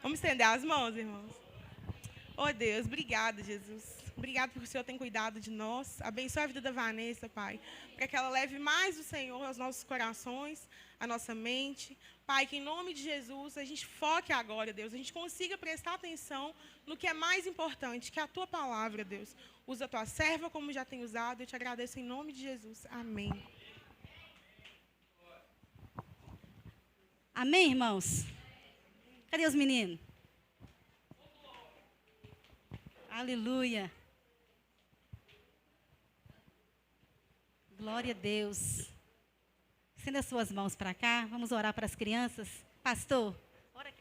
Vamos estender as mãos, irmãos. Oh, Deus, obrigada, Jesus. Obrigado porque o Senhor tem cuidado de nós. Abençoe a vida da Vanessa, Pai, para que ela leve mais do Senhor aos nossos corações, à nossa mente. Pai, que em nome de Jesus a gente foque agora, Deus, a gente consiga prestar atenção no que é mais importante, que é a Tua palavra, Deus. Usa a Tua serva como já tem usado. Eu te agradeço em nome de Jesus. Amém. Amém, irmãos? Cadê os meninos? Aleluia. Glória a Deus. Estenda as suas mãos para cá. Vamos orar para as crianças. Pastor, ora aqui.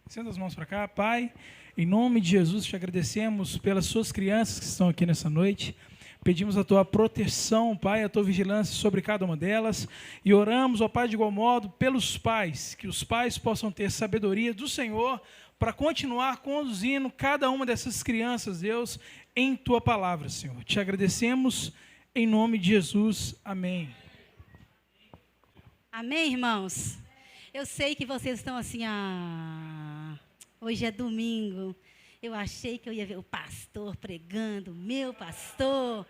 Estenda as mãos para cá. Pai, em nome de Jesus, te agradecemos pelas suas crianças que estão aqui nessa noite. Pedimos a tua proteção, Pai, a tua vigilância sobre cada uma delas. E oramos, ó Pai, de igual modo, pelos pais, que os pais possam ter sabedoria do Senhor para continuar conduzindo cada uma dessas crianças, Deus, em tua palavra, Senhor. Te agradecemos em nome de Jesus. Amém. Amém, irmãos? Eu sei que vocês estão assim, hoje é domingo. Eu achei que eu ia ver o pastor pregando, meu pastor.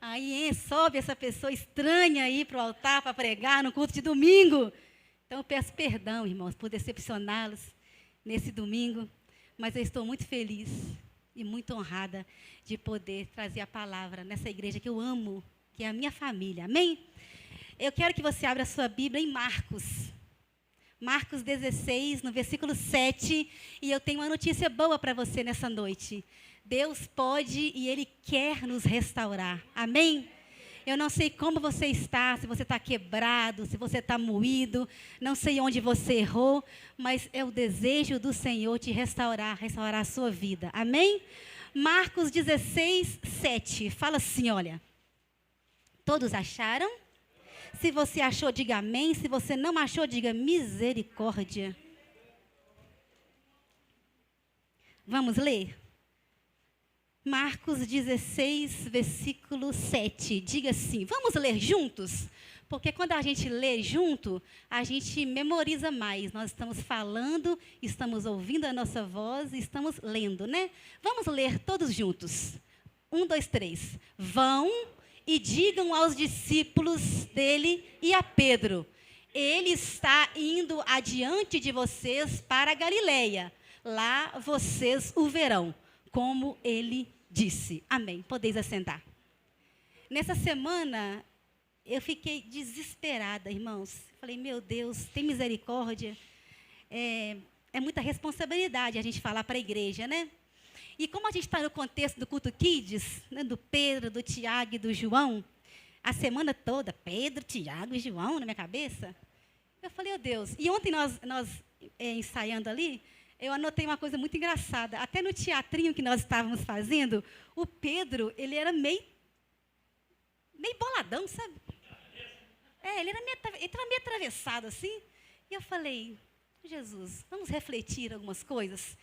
Aí sobe essa pessoa estranha aí para o altar para pregar no culto de domingo. Então eu peço perdão, irmãos, por decepcioná-los nesse domingo. Mas eu estou muito feliz e muito honrada de poder trazer a palavra nessa igreja que eu amo, que é a minha família. Amém? Eu quero que você abra a sua Bíblia em Marcos. Marcos 16, no versículo 7, e eu tenho uma notícia boa para você nessa noite. Deus pode e Ele quer nos restaurar. Amém? Eu não sei como você está, se você está quebrado, se você está moído, não sei onde você errou, mas é o desejo do Senhor te restaurar, restaurar a sua vida. Amém? Marcos 16, 7, fala assim, olha. Todos acharam? Se você achou, diga amém. Se você não achou, diga misericórdia. Vamos ler? Marcos 16, versículo 7. Diga assim, vamos ler juntos? Porque quando a gente lê junto, a gente memoriza mais. Nós estamos falando, estamos ouvindo a nossa voz e estamos lendo, né? Vamos ler todos juntos. 1, 2, 3. Vão e digam aos discípulos dele e a Pedro: ele está indo adiante de vocês para a Galileia. Lá vocês o verão, como ele disse. Amém. Podeis assentar. Nessa semana, eu fiquei desesperada, irmãos. Falei, meu Deus, tem misericórdia. É muita responsabilidade a gente falar para a igreja, né? E como a gente está no contexto do culto Kids, né, do Pedro, do Tiago e do João, a semana toda, Pedro, Tiago e João na minha cabeça, eu falei, oh Deus. E ontem nós ensaiando ali, eu anotei uma coisa muito engraçada. Até no teatrinho que nós estávamos fazendo, o Pedro, ele era meio boladão, sabe? Ele estava meio atravessado assim. E eu falei, Jesus, vamos refletir algumas coisas.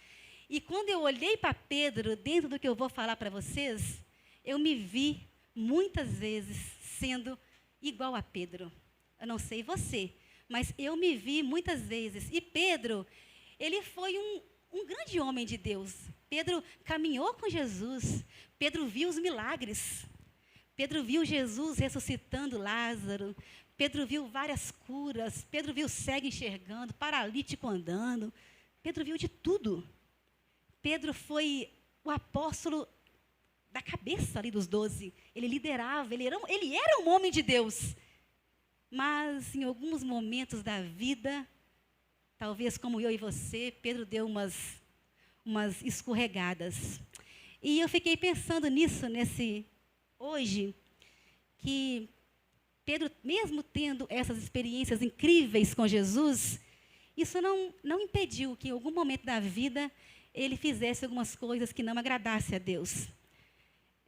E quando eu olhei para Pedro, dentro do que eu vou falar para vocês, eu me vi muitas vezes sendo igual a Pedro. Eu não sei você, mas eu me vi muitas vezes. E Pedro, ele foi um grande homem de Deus. Pedro caminhou com Jesus. Pedro viu os milagres. Pedro viu Jesus ressuscitando Lázaro. Pedro viu várias curas. Pedro viu cego enxergando, paralítico andando. Pedro viu de tudo. Pedro foi o apóstolo da cabeça ali dos 12. Ele liderava, ele era um homem de Deus. Mas em alguns momentos da vida, talvez como eu e você, Pedro deu umas escorregadas. E eu fiquei pensando nisso, hoje, que Pedro, mesmo tendo essas experiências incríveis com Jesus, isso não impediu que em algum momento da vida ele fizesse algumas coisas que não agradassem a Deus.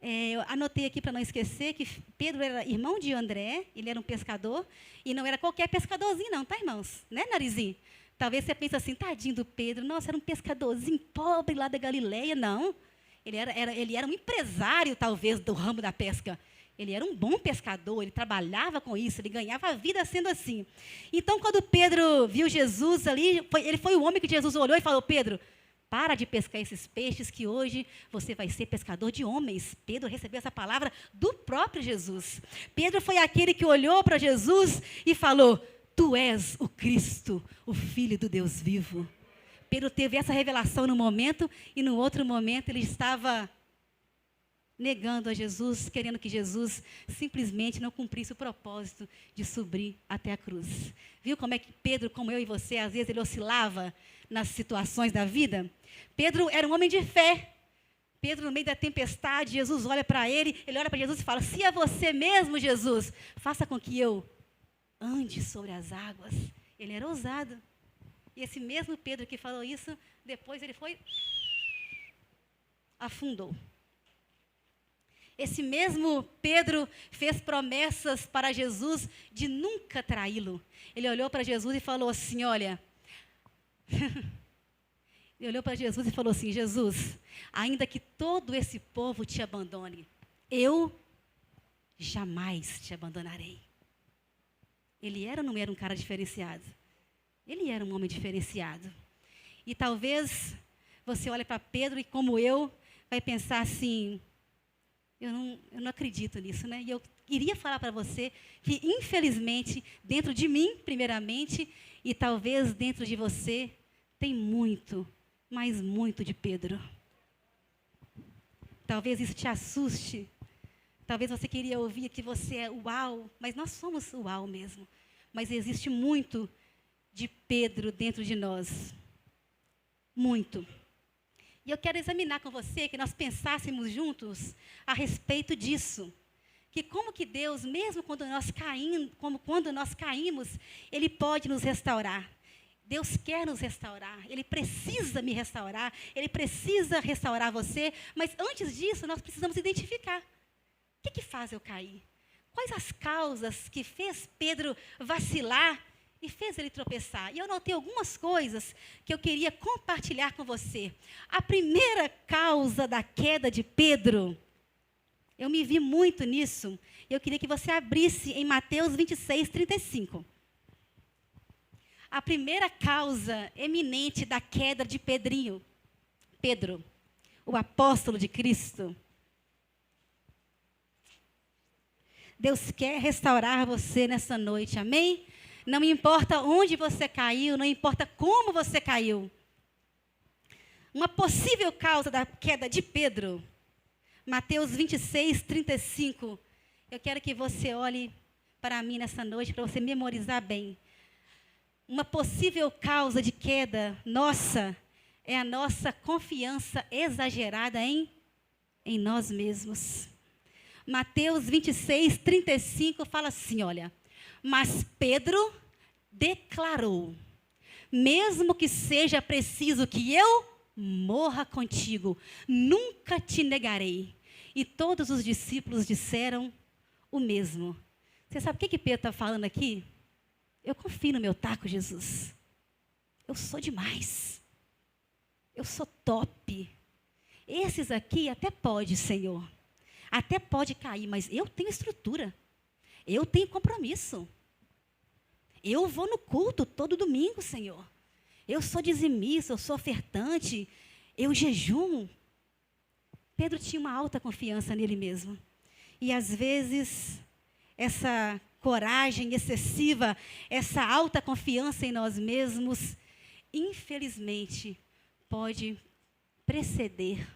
Eu anotei aqui para não esquecer que Pedro era irmão de André, ele era um pescador, e não era qualquer pescadorzinho não, tá, irmãos? Né, Narizinho? Talvez você pense assim, tadinho do Pedro, nossa, era um pescadorzinho pobre lá da Galileia. Não, ele era um empresário, talvez, do ramo da pesca. Ele era um bom pescador, ele trabalhava com isso, ele ganhava a vida sendo assim. Então, quando Pedro viu Jesus ali, ele foi o homem que Jesus olhou e falou: Pedro, para de pescar esses peixes, que hoje você vai ser pescador de homens. Pedro recebeu essa palavra do próprio Jesus. Pedro foi aquele que olhou para Jesus e falou: tu és o Cristo, o Filho do Deus vivo. Pedro teve essa revelação no momento, e no outro momento ele estava negando a Jesus, querendo que Jesus simplesmente não cumprisse o propósito de subir até a cruz. Viu como é que Pedro, como eu e você, às vezes ele oscilava nas situações da vida? Pedro era um homem de fé. Pedro, no meio da tempestade, Jesus olha para ele olha para Jesus e fala: se é você mesmo, Jesus, faça com que eu ande sobre as águas. Ele era ousado. E esse mesmo Pedro que falou isso, depois ele foi, afundou. Esse mesmo Pedro fez promessas para Jesus de nunca traí-lo. Ele olhou para Jesus e falou assim: olha, ele olhou para Jesus e falou assim: Jesus, ainda que todo esse povo te abandone, eu jamais te abandonarei. Ele era ou não era um cara diferenciado? Ele era um homem diferenciado. E talvez você olhe para Pedro e, como eu, vai pensar assim: eu não acredito nisso, né? E eu iria falar para você que, infelizmente, dentro de mim, primeiramente, e talvez dentro de você, tem muito, mas muito de Pedro. Talvez isso te assuste. Talvez você queria ouvir que você é uau, mas nós somos uau mesmo. Mas existe muito de Pedro dentro de nós. Muito. E eu quero examinar com você, que nós pensássemos juntos a respeito disso. Que como que Deus, mesmo quando nós caímos, Ele pode nos restaurar. Deus quer nos restaurar, Ele precisa me restaurar, Ele precisa restaurar você, mas antes disso nós precisamos identificar. O que faz eu cair? Quais as causas que fez Pedro vacilar e fez ele tropeçar? E eu notei algumas coisas que eu queria compartilhar com você. A primeira causa da queda de Pedro, eu me vi muito nisso, e eu queria que você abrisse em Mateus 26, 35. A primeira causa eminente da queda de Pedro, o apóstolo de Cristo. Deus quer restaurar você nessa noite, amém? Não importa onde você caiu, não importa como você caiu. Uma possível causa da queda de Pedro, Mateus 26, 35. Eu quero que você olhe para mim nessa noite, para você memorizar bem. Uma possível causa de queda nossa é a nossa confiança exagerada em nós mesmos. Mateus 26, 35 fala assim, olha: mas Pedro declarou: mesmo que seja preciso que eu morra contigo, nunca te negarei. E todos os discípulos disseram o mesmo. Você sabe o que Pedro está falando aqui? Eu confio no meu taco, Jesus. Eu sou demais. Eu sou top. Esses aqui até pode, Senhor. Até pode cair, mas eu tenho estrutura. Eu tenho compromisso. Eu vou no culto todo domingo, Senhor. Eu sou dizimista, eu sou ofertante, eu jejuo. Pedro tinha uma alta confiança nele mesmo. E às vezes, essa coragem excessiva, essa alta confiança em nós mesmos, infelizmente, pode preceder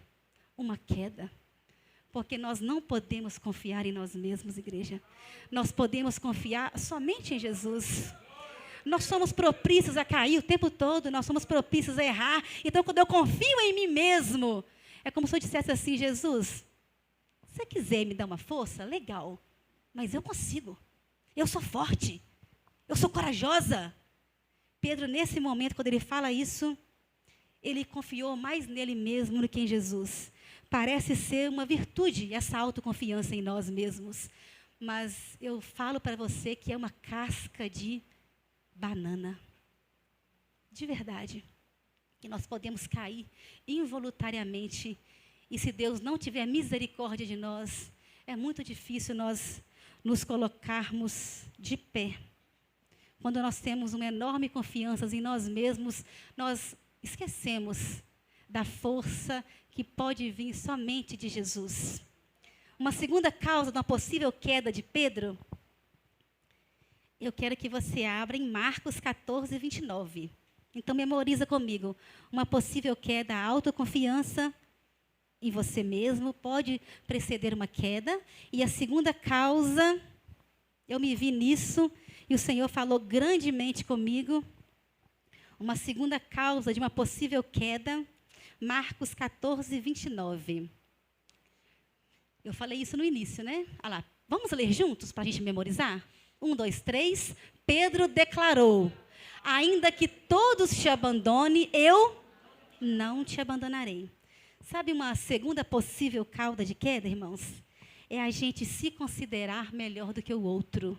uma queda. Porque nós não podemos confiar em nós mesmos, igreja. Nós podemos confiar somente em Jesus. Nós somos propícios a cair o tempo todo, nós somos propícios a errar. Então, quando eu confio em mim mesmo, é como se eu dissesse assim: Jesus, se você quiser me dar uma força, legal, mas eu consigo. Eu sou forte, eu sou corajosa. Pedro, nesse momento, quando ele fala isso, ele confiou mais nele mesmo do que em Jesus. Parece ser uma virtude essa autoconfiança em nós mesmos. Mas eu falo para você que é uma casca de banana. De verdade. Que nós podemos cair involuntariamente. E se Deus não tiver misericórdia de nós, é muito difícil nós nos colocarmos de pé. Quando nós temos uma enorme confiança em nós mesmos, nós esquecemos da força que pode vir somente de Jesus. Uma segunda causa de uma possível queda de Pedro, eu quero que você abra em Marcos 14, 29. Então, memoriza comigo. Uma possível queda, a autoconfiança em você mesmo pode preceder uma queda. E a segunda causa, eu me vi nisso, e o Senhor falou grandemente comigo. Uma segunda causa de uma possível queda, Marcos 14, 29. Eu falei isso no início, né? Olha lá, vamos ler juntos para a gente memorizar? 1, 2, 3. Pedro declarou: ainda que todos te abandone, eu não te abandonarei. Sabe uma segunda possível causa de queda, irmãos? É a gente se considerar melhor do que o outro.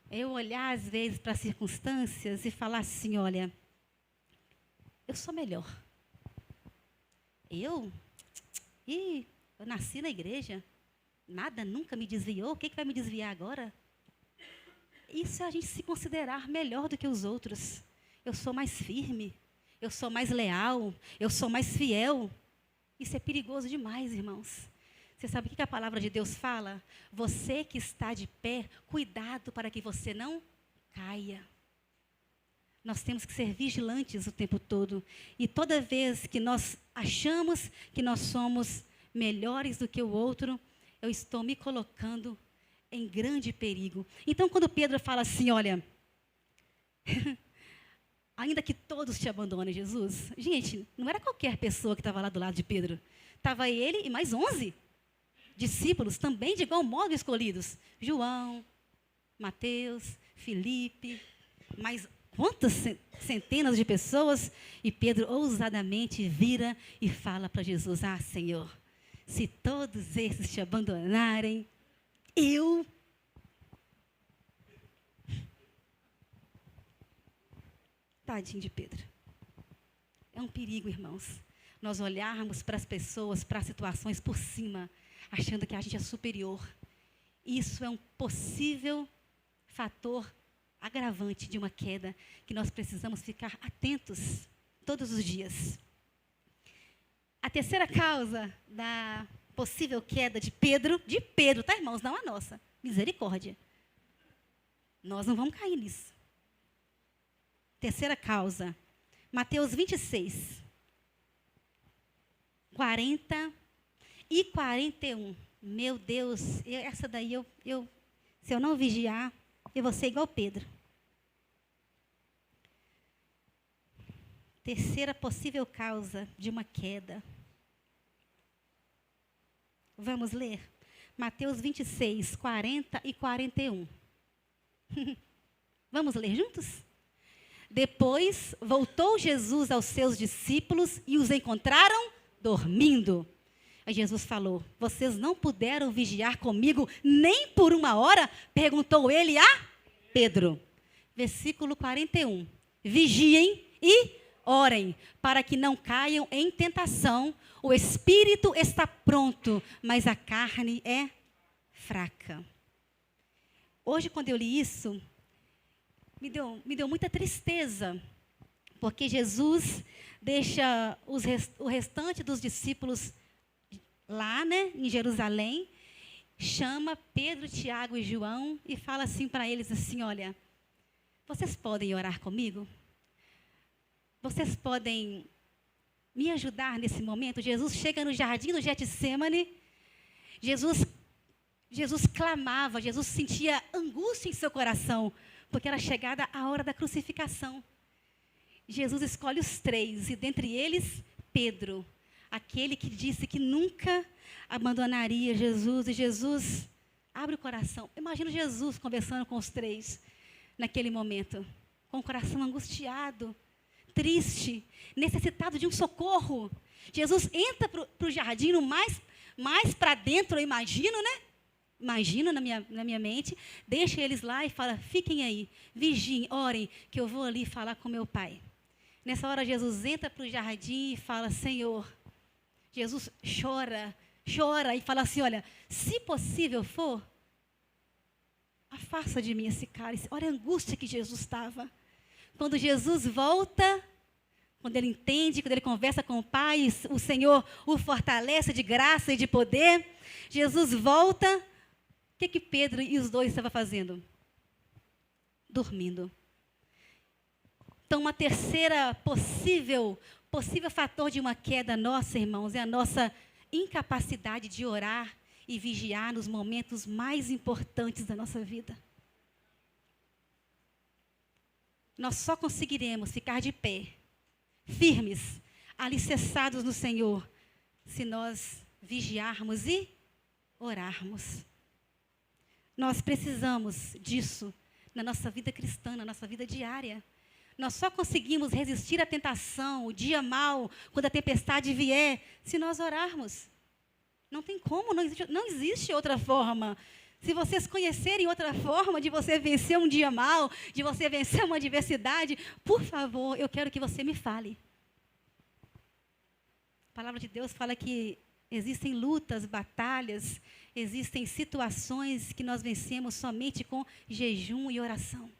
Eu olhar, às vezes, para as circunstâncias e falar assim, olha, eu sou melhor. Eu nasci na igreja, nada nunca me desviou, o que vai me desviar agora? Isso é a gente se considerar melhor do que os outros. Eu sou mais firme, eu sou mais leal, eu sou mais fiel. Isso é perigoso demais, irmãos. Você sabe o que a palavra de Deus fala? Você que está de pé, cuidado para que você não caia. Nós temos que ser vigilantes o tempo todo. E toda vez que nós achamos que nós somos melhores do que o outro, eu estou me colocando em grande perigo. Então, quando Pedro fala assim, olha, ainda que todos te abandonem, Jesus. Gente, não era qualquer pessoa que estava lá do lado de Pedro. Estava ele e mais 11 discípulos, também de igual modo escolhidos. João, Mateus, Filipe, mais quantas centenas de pessoas. E Pedro ousadamente vira e fala para Jesus, ah, Senhor, se todos esses te abandonarem, eu... Tadinho de Pedro. É um perigo, irmãos, nós olharmos para as pessoas, para as situações por cima, achando que a gente é superior. Isso é um possível fator agravante de uma queda, que nós precisamos ficar atentos todos os dias. A terceira causa da possível queda de Pedro, tá, irmãos? Não a nossa. Misericórdia. Nós não vamos cair nisso. Terceira causa, Mateus 26, 40 e 41. Meu Deus, essa daí, se eu não vigiar, eu vou ser igual Pedro. Terceira possível causa de uma queda. Vamos ler? Mateus 26, 40 e 41. Vamos ler juntos? Depois, voltou Jesus aos seus discípulos e os encontraram dormindo. Aí Jesus falou, vocês não puderam vigiar comigo nem por 1 hora? Perguntou ele a Pedro. Versículo 41. Vigiem e orem, para que não caiam em tentação. O espírito está pronto, mas a carne é fraca. Hoje, quando eu li isso, me deu muita tristeza, porque Jesus deixa o restante dos discípulos lá, né, em Jerusalém, chama Pedro, Tiago e João e fala assim para eles assim, olha, vocês podem orar comigo? Vocês podem me ajudar nesse momento? Jesus chega no jardim do Getsêmani, Jesus clamava, Jesus sentia angústia em seu coração, porque era chegada a hora da crucificação. Jesus escolhe os 3, e dentre eles, Pedro, aquele que disse que nunca abandonaria Jesus, e Jesus abre o coração. Imagina Jesus conversando com os 3, naquele momento, com o coração angustiado, triste, necessitado de um socorro. Jesus entra para o jardim, mais para dentro, eu imagino, né? Imagino na minha mente, deixa eles lá e fala, fiquem aí, vigiem, orem, que eu vou ali falar com meu pai. Nessa hora, Jesus entra para o jardim e fala, Senhor, Jesus chora chora e fala assim, olha, se possível for, afasta de mim esse cálice. Olha a angústia que Jesus estava. Quando Jesus volta, quando ele entende, quando ele conversa com o Pai, o Senhor o fortalece de graça e de poder, Jesus volta, o que Pedro e os dois estavam fazendo? Dormindo. Então, uma terceira possível fator de uma queda nossa, irmãos, é a nossa incapacidade de orar e vigiar nos momentos mais importantes da nossa vida. Nós só conseguiremos ficar de pé, firmes, alicerçados no Senhor, se nós vigiarmos e orarmos. Nós precisamos disso na nossa vida cristã, na nossa vida diária. Nós só conseguimos resistir à tentação, o dia mau, quando a tempestade vier, se nós orarmos. Não tem como, não existe outra forma. Se vocês conhecerem outra forma de você vencer um dia mau, de você vencer uma adversidade, por favor, eu quero que você me fale. A palavra de Deus fala que existem lutas, batalhas, existem situações que nós vencemos somente com jejum e oração.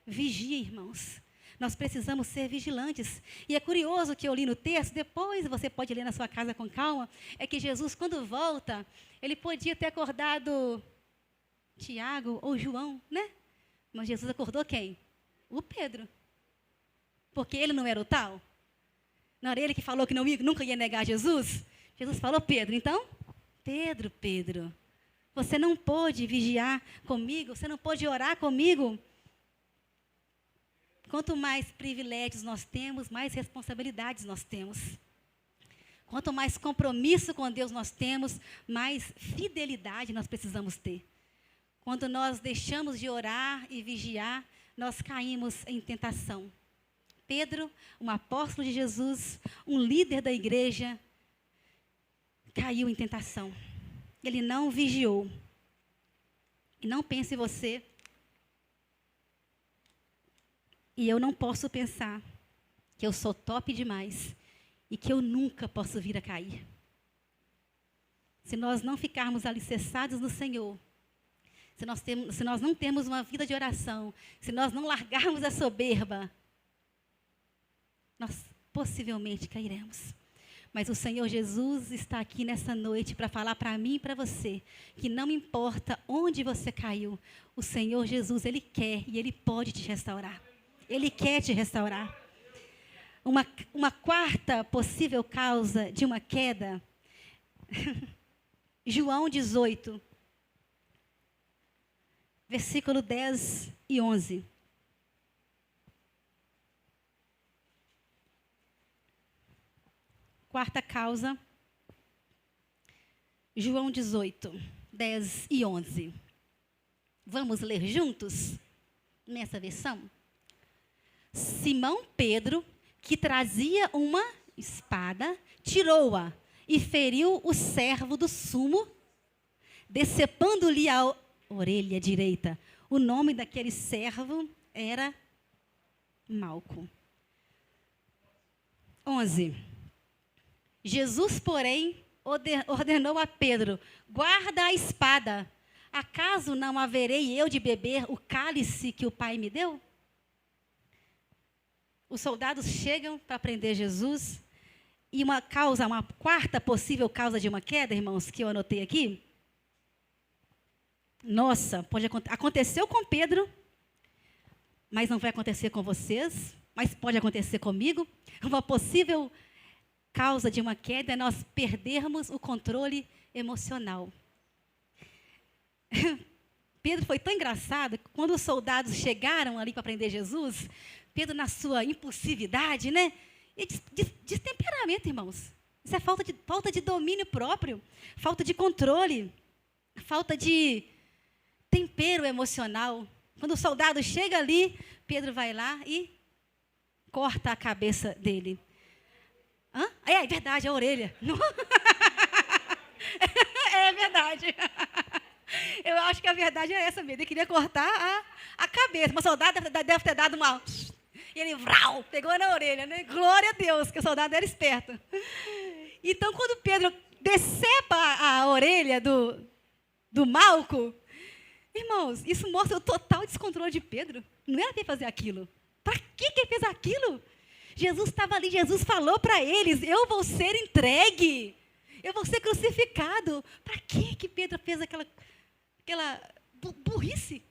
Vigie, irmãos. Nós precisamos ser vigilantes. E é curioso que eu li no texto, depois você pode ler na sua casa com calma, é que Jesus, quando volta, ele podia ter acordado Tiago ou João, né? Mas Jesus acordou quem? O Pedro. Porque ele não era o tal? Não era ele que falou que nunca ia negar Jesus? Jesus falou, Pedro, então, Pedro, você não pôde vigiar comigo, você não pôde orar comigo. Quanto mais privilégios nós temos, mais responsabilidades nós temos. Quanto mais compromisso com Deus nós temos, mais fidelidade nós precisamos ter. Quando nós deixamos de orar e vigiar, nós caímos em tentação. Pedro, um apóstolo de Jesus, um líder da igreja, caiu em tentação. Ele não vigiou. E não pense você. E eu não posso pensar que eu sou top demais e que eu nunca posso vir a cair. Se nós não ficarmos alicerçados no Senhor, se nós não temos uma vida de oração, se nós não largarmos a soberba, nós possivelmente cairemos. Mas o Senhor Jesus está aqui nessa noite para falar para mim e para você que não importa onde você caiu, o Senhor Jesus, Ele quer e Ele pode te restaurar. Ele quer te restaurar. Uma quarta possível causa de uma queda, João 18, versículo 10 e 11. Quarta causa, João 18, 10 e 11. Vamos ler juntos nessa versão? Simão Pedro, que trazia uma espada, tirou-a e feriu o servo do sumo, decepando-lhe a orelha direita. O nome daquele servo era Malco. 11. Jesus, porém, ordenou a Pedro, guarda a espada. Acaso não haverei eu de beber o cálice que o Pai me deu? Os soldados chegam para prender Jesus. E uma quarta possível causa de uma queda, irmãos, que eu anotei aqui. Nossa, aconteceu com Pedro, mas não vai acontecer com vocês, mas pode acontecer comigo. Uma possível causa de uma queda é nós perdermos o controle emocional. Pedro foi tão engraçado, que quando os soldados chegaram ali para prender Jesus, Pedro, na sua impulsividade, né? E destemperamento, irmãos. Isso é falta de domínio próprio, falta de controle, falta de tempero emocional. Quando o soldado chega ali, Pedro vai lá e corta a cabeça dele. Hã? É verdade, a orelha. É verdade. Eu acho que a verdade é essa mesmo. Ele queria cortar a cabeça. Mas o soldado deve ter dado uma... E ele pegou na orelha, né? Glória a Deus, que o soldado era esperto. Então, quando Pedro decepa a orelha do Malco. Irmãos, isso mostra o total descontrole de Pedro. Não era para ele fazer aquilo. Para que ele fez aquilo? Jesus estava ali, Jesus falou para eles, eu vou ser entregue. Eu vou ser crucificado. Para que Pedro fez aquela burrice?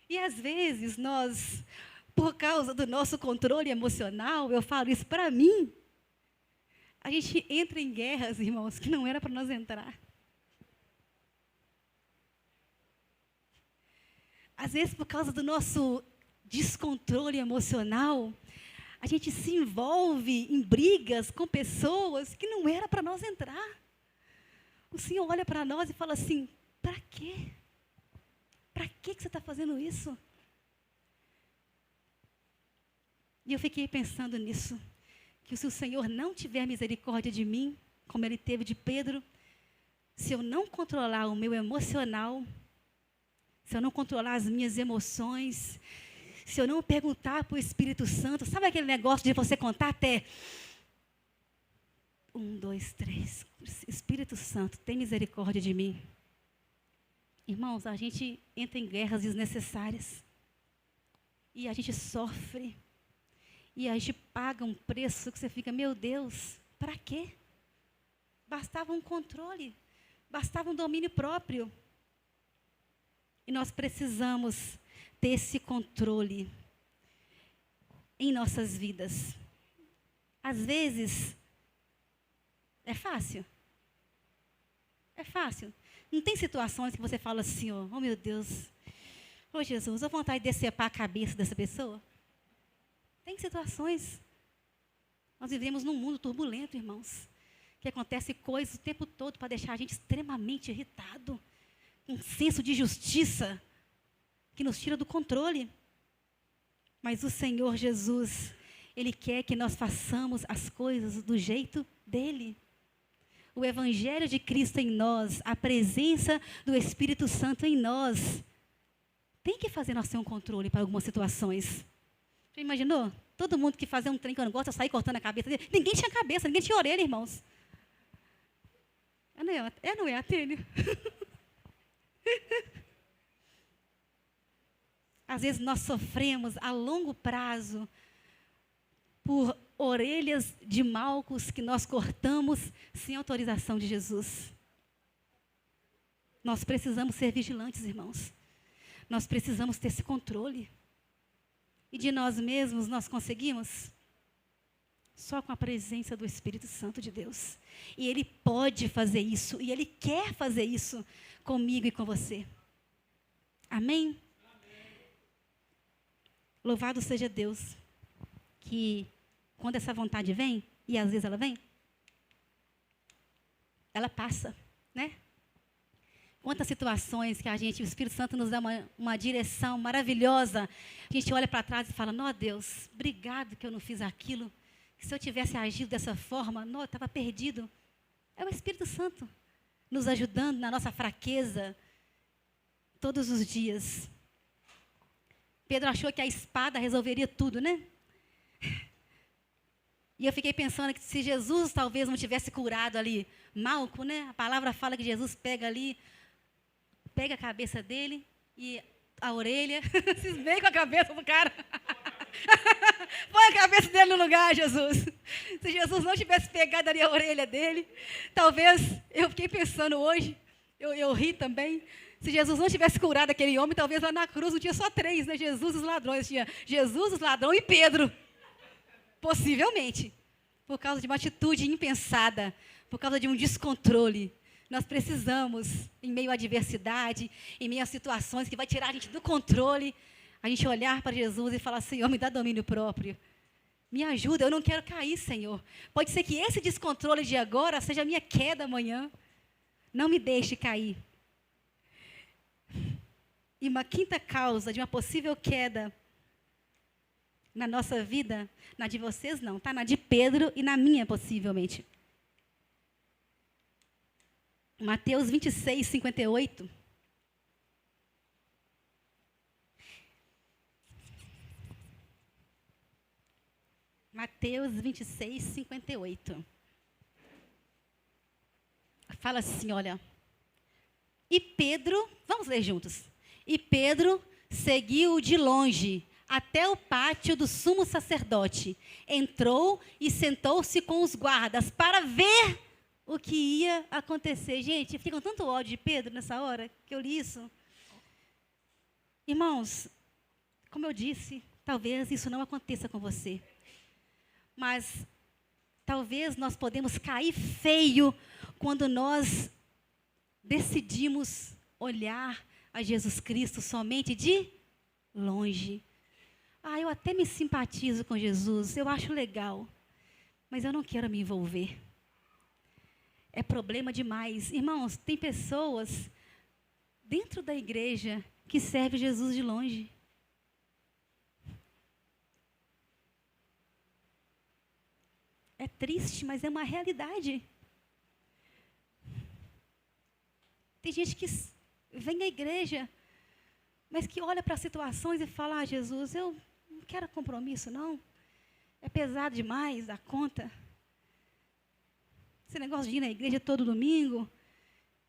E às vezes nós, por causa do nosso controle emocional, eu falo isso para mim, a gente entra em guerras, irmãos, que não era para nós entrar. Às vezes, por causa do nosso descontrole emocional, a gente se envolve em brigas com pessoas que não era para nós entrar. O Senhor olha para nós e fala assim, para quê? Para que você está fazendo isso? E eu fiquei pensando nisso, que se o Senhor não tiver misericórdia de mim, como Ele teve de Pedro, se eu não controlar o meu emocional, se eu não controlar as minhas emoções, se eu não perguntar para o Espírito Santo, sabe aquele negócio de você contar até 1, 2, 3, Espírito Santo, tem misericórdia de mim. Irmãos, a gente entra em guerras desnecessárias. E a gente sofre. E a gente paga um preço que você fica, meu Deus, para quê? Bastava um controle, bastava um domínio próprio. E nós precisamos ter esse controle em nossas vidas. Às vezes, é fácil. É fácil. Não tem situações que você fala assim, oh meu Deus, oh Jesus, eu vou vontade de decepar a cabeça dessa pessoa. Tem situações. Nós vivemos num mundo turbulento, irmãos, que acontece coisas o tempo todo para deixar a gente extremamente irritado, um senso de justiça que nos tira do controle. Mas o Senhor Jesus, Ele quer que nós façamos as coisas do jeito dEle. O Evangelho de Cristo em nós, a presença do Espírito Santo em nós, tem que fazer nós ter um controle para algumas situações. Já imaginou? Todo mundo que fazia um trem que eu não gosto, eu sair cortando a cabeça dele. Ninguém tinha cabeça, ninguém tinha orelha, irmãos. Não é, Atênio? Às vezes nós sofremos a longo prazo por orelhas de malcos que nós cortamos sem autorização de Jesus. Nós precisamos ser vigilantes, irmãos. Nós precisamos ter esse controle. E de nós mesmos nós conseguimos? Só com a presença do Espírito Santo de Deus. E Ele pode fazer isso, e Ele quer fazer isso comigo e com você. Amém? Louvado seja Deus, que quando essa vontade vem, e às vezes ela vem, ela passa, né? Quantas situações que o Espírito Santo nos dá uma direção maravilhosa, a gente olha para trás e fala, não, Deus, obrigado que eu não fiz aquilo, que se eu tivesse agido dessa forma, não, eu estava perdido. É o Espírito Santo nos ajudando na nossa fraqueza, todos os dias. Pedro achou que a espada resolveria tudo, né? E eu fiquei pensando que se Jesus talvez não tivesse curado ali Malco, né? A palavra fala que Jesus pega a cabeça dele e a orelha, se esmeia com a cabeça do cara. Põe a cabeça dele no lugar, Jesus. Se Jesus não tivesse pegado ali a orelha dele, talvez, eu fiquei pensando hoje, eu ri também, se Jesus não tivesse curado aquele homem, talvez lá na cruz não tinha só 3, né? Jesus e os ladrões, tinha Jesus, os ladrões e Pedro. Possivelmente. Por causa de uma atitude impensada, por causa de um descontrole. Nós precisamos, em meio à adversidade, em meio a situações que vai tirar a gente do controle, a gente olhar para Jesus e falar, Senhor, me dá domínio próprio. Me ajuda, eu não quero cair, Senhor. Pode ser que esse descontrole de agora seja a minha queda amanhã. Não me deixe cair. E uma quinta causa de uma possível queda na nossa vida, na de vocês não, tá? Na de Pedro e na minha, possivelmente. Mateus 26, 58. Mateus 26, 58. Fala assim, olha. E Pedro, vamos ler juntos. E Pedro seguiu de longe até o pátio do sumo sacerdote. Entrou e sentou-se com os guardas para ver o que ia acontecer. Gente, fica com tanto ódio de Pedro nessa hora que eu li isso. Irmãos, como eu disse, talvez isso não aconteça com você. Mas talvez nós podemos cair feio quando nós decidimos olhar a Jesus Cristo somente de longe. Eu até me simpatizo com Jesus, eu acho legal, mas eu não quero me envolver. É problema demais. Irmãos, tem pessoas dentro da igreja que servem Jesus de longe. É triste, mas é uma realidade. Tem gente que vem à igreja, mas que olha para as situações e fala, Jesus, eu não quero compromisso, não. É pesado demais da conta. Esse negócio de ir na igreja todo domingo.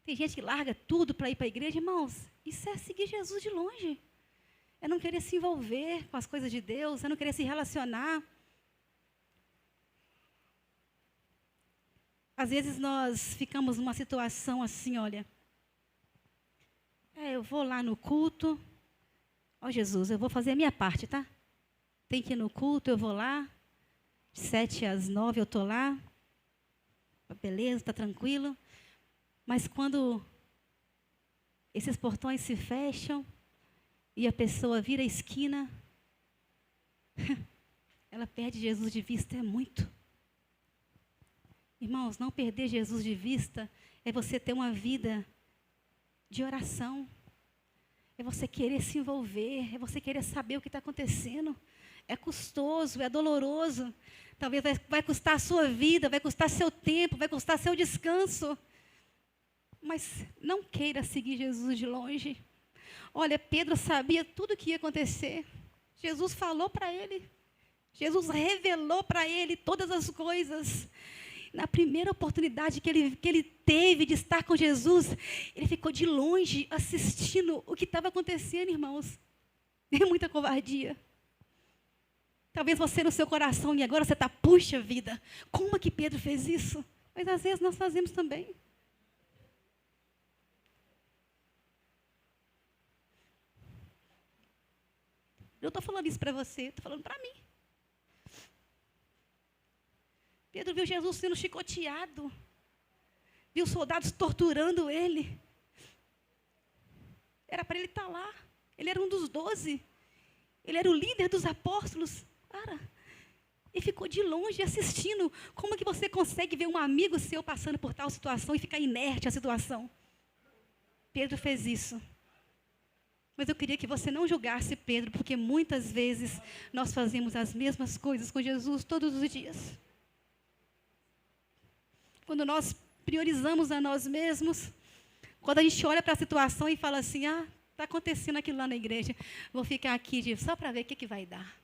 Tem gente que larga tudo para ir para a igreja. Irmãos, isso é seguir Jesus de longe. É não querer se envolver com as coisas de Deus, é não querer se relacionar. Às vezes nós ficamos numa situação assim, olha. Eu vou lá no culto. Jesus, eu vou fazer a minha parte, tá? Tem que ir no culto, eu vou lá. De 7 às 9 eu estou lá. Beleza, está tranquilo. Mas quando esses portões se fecham e a pessoa vira a esquina, ela perde Jesus de vista, é muito. Irmãos, não perder Jesus de vista é você ter uma vida de oração. É você querer se envolver, é você querer saber o que está acontecendo. É custoso, é doloroso. Talvez vai custar a sua vida, vai custar seu tempo, vai custar seu descanso. Mas não queira seguir Jesus de longe. Olha, Pedro sabia tudo o que ia acontecer. Jesus falou para ele. Jesus revelou para ele todas as coisas. Na primeira oportunidade que ele teve de estar com Jesus, ele ficou de longe assistindo o que estava acontecendo, irmãos. É muita covardia. Talvez você no seu coração, e agora você está, puxa vida, como é que Pedro fez isso? Mas às vezes nós fazemos também. Eu estou falando isso para você, estou falando para mim. Pedro viu Jesus sendo chicoteado. Viu soldados torturando ele. Era para ele estar lá. Ele era um dos 12. Ele era o líder dos apóstolos. E ficou de longe assistindo. Como é que você consegue ver um amigo seu passando por tal situação e ficar inerte à situação? Pedro fez isso. Mas eu queria que você não julgasse Pedro, porque muitas vezes nós fazemos as mesmas coisas com Jesus todos os dias. Quando nós priorizamos a nós mesmos, quando a gente olha para a situação e fala assim, está acontecendo aquilo lá na igreja, vou ficar aqui só para ver o que vai dar.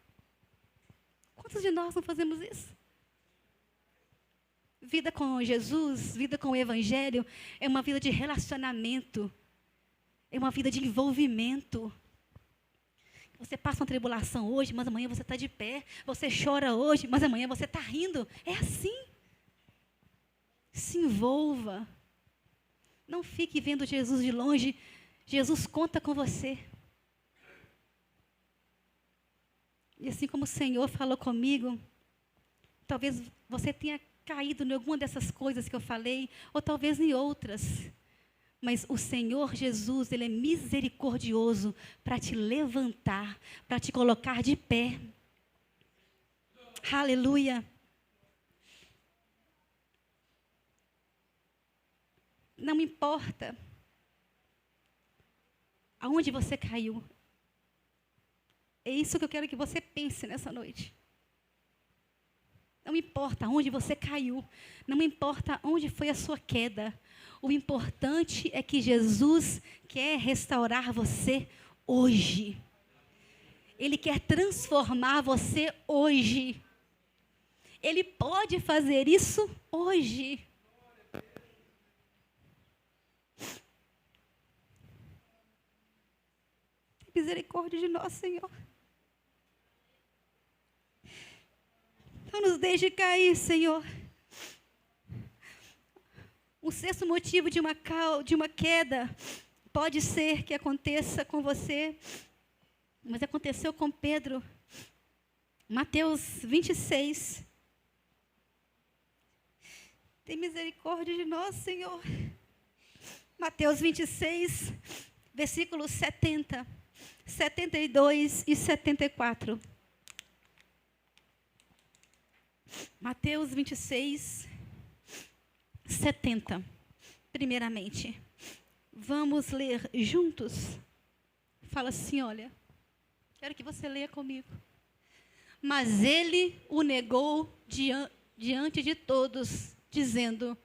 Quantos de nós não fazemos isso? Vida com Jesus, vida com o Evangelho, é uma vida de relacionamento, é uma vida de envolvimento. Você passa uma tribulação hoje, mas amanhã você está de pé. Você chora hoje, mas amanhã você está rindo. É assim. Se envolva. Não fique vendo Jesus de longe. Jesus conta com você. E assim como o Senhor falou comigo, talvez você tenha caído em alguma dessas coisas que eu falei, ou talvez em outras. Mas o Senhor Jesus, Ele é misericordioso para te levantar, para te colocar de pé. Aleluia. Não importa aonde você caiu. É isso que eu quero que você pense nessa noite. Não importa onde você caiu, não importa onde foi a sua queda. O importante é que Jesus quer restaurar você hoje. Ele quer transformar você hoje. Ele pode fazer isso hoje. misericórdia de nós, Senhor. Não nos deixe cair, Senhor. Um sexto motivo de uma queda pode ser que aconteça com você, mas aconteceu com Pedro. Mateus 26. Tem misericórdia de nós, Senhor. Mateus 26, versículos 70, 72 e 74. Mateus 26, 70. Primeiramente, vamos ler juntos. Fala assim, olha, quero que você leia comigo. Mas ele o negou diante de todos, dizendo: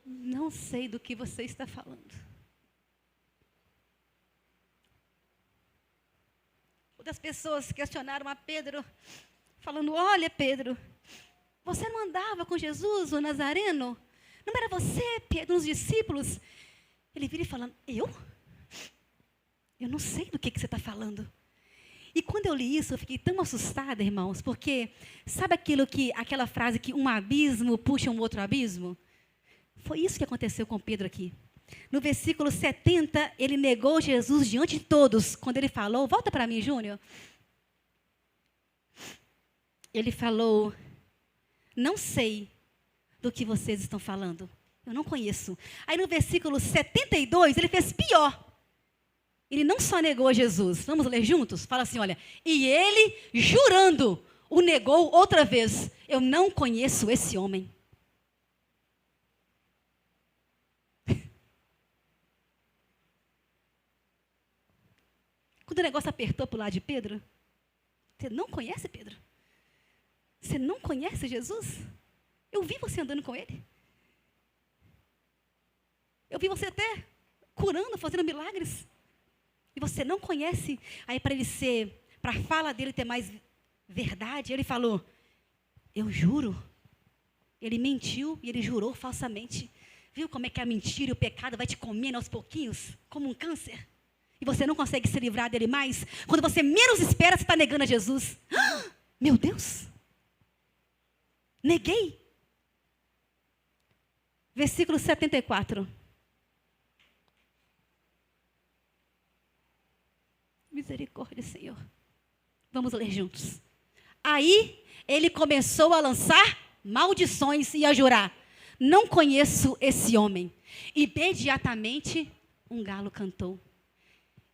não sei do que você está falando. Outras pessoas questionaram a Pedro, falando: olha, Pedro, você não andava com Jesus, o Nazareno? Não era você, Pedro, os discípulos? Ele vira e fala: eu? Eu não sei do que você está falando. E quando eu li isso, eu fiquei tão assustada, irmãos, porque sabe aquela frase que um abismo puxa um outro abismo? Foi isso que aconteceu com Pedro aqui. No versículo 70, ele negou Jesus diante de todos. Quando ele falou, volta para mim, Júnior. Ele falou: não sei do que vocês estão falando. Eu não conheço. Aí no versículo 72, ele fez pior. Ele não só negou a Jesus. Vamos ler juntos? Fala assim, olha. E ele, jurando, o negou outra vez. Eu não conheço esse homem. Quando o negócio apertou para o lado de Pedro, você não conhece Pedro? Você não conhece Jesus? Eu vi você andando com ele. Eu vi você até curando, fazendo milagres. E você não conhece. Aí para a fala dele ter mais verdade, ele falou: eu juro. Ele mentiu e ele jurou falsamente. Viu como é que a mentira e o pecado vai te comendo aos pouquinhos, como um câncer? E você não consegue se livrar dele mais. Quando você menos espera, você está negando a Jesus. Meu Deus! Neguei. Versículo 74. Misericórdia, Senhor. Vamos ler juntos. Aí ele começou a lançar maldições e a jurar: não conheço esse homem. Imediatamente um galo cantou.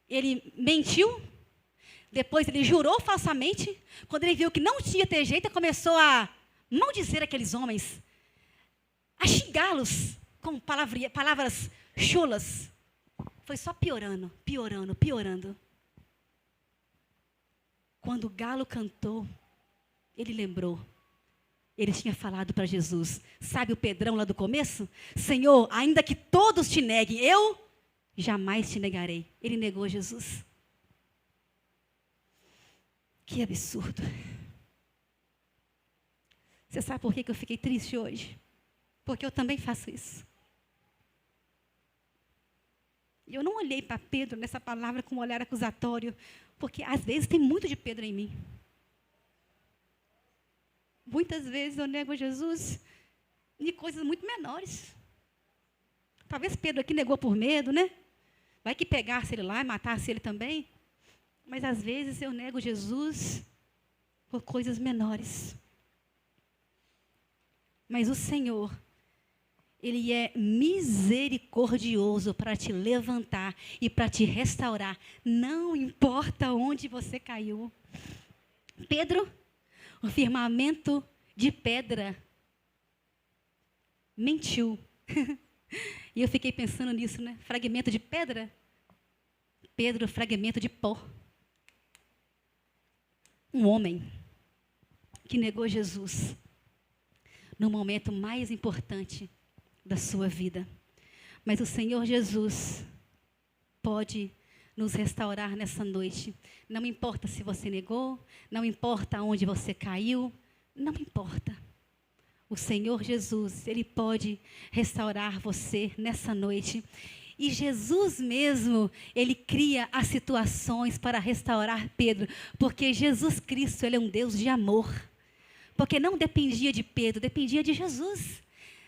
Ele mentiu, depois ele jurou falsamente. Quando ele viu que não tinha ter jeito, ele começou a maldizer aqueles homens, a xingá-los com palavras chulas. Foi só piorando, piorando, piorando. Quando o galo cantou, ele lembrou. Ele tinha falado para Jesus. Sabe o Pedrão lá do começo? Senhor, ainda que todos te neguem, eu jamais te negarei. Ele negou Jesus. Que absurdo. Você sabe por que eu fiquei triste hoje? Porque eu também faço isso. E eu não olhei para Pedro nessa palavra com um olhar acusatório, porque às vezes tem muito de Pedro em mim. Muitas vezes eu nego a Jesus de coisas muito menores. Talvez Pedro aqui negou por medo, né? Vai que pegasse ele lá e matasse ele também. Mas às vezes eu nego Jesus por coisas menores. Mas o Senhor, Ele é misericordioso para te levantar e para te restaurar. Não importa onde você caiu. Pedro, o firmamento de pedra, mentiu. E eu fiquei pensando nisso, né? Fragmento de pedra. Pedro, fragmento de pó. Um homem que negou Jesus no momento mais importante da sua vida. Mas o Senhor Jesus pode nos restaurar nessa noite. Não importa se você negou, não importa onde você caiu, não importa. O Senhor Jesus, Ele pode restaurar você nessa noite. E Jesus mesmo, ele cria as situações para restaurar Pedro, porque Jesus Cristo, ele é um Deus de amor. Porque não dependia de Pedro, dependia de Jesus.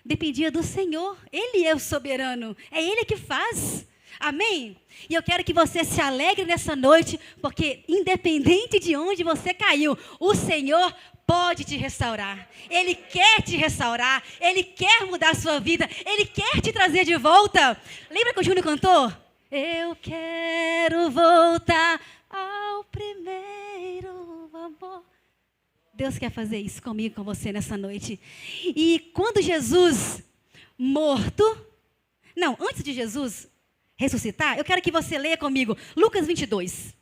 Dependia do Senhor. Ele é o soberano, é Ele que faz. Amém? E eu quero que você se alegre nessa noite, porque independente de onde você caiu, o Senhor pode te restaurar. Ele quer te restaurar. Ele quer mudar a sua vida. Ele quer te trazer de volta. Lembra que o Júnior cantou? Eu quero voltar ao primeiro amor. Deus quer fazer isso comigo, com você nessa noite. E quando Jesus antes de Jesus ressuscitar, eu quero que você leia comigo Lucas 22.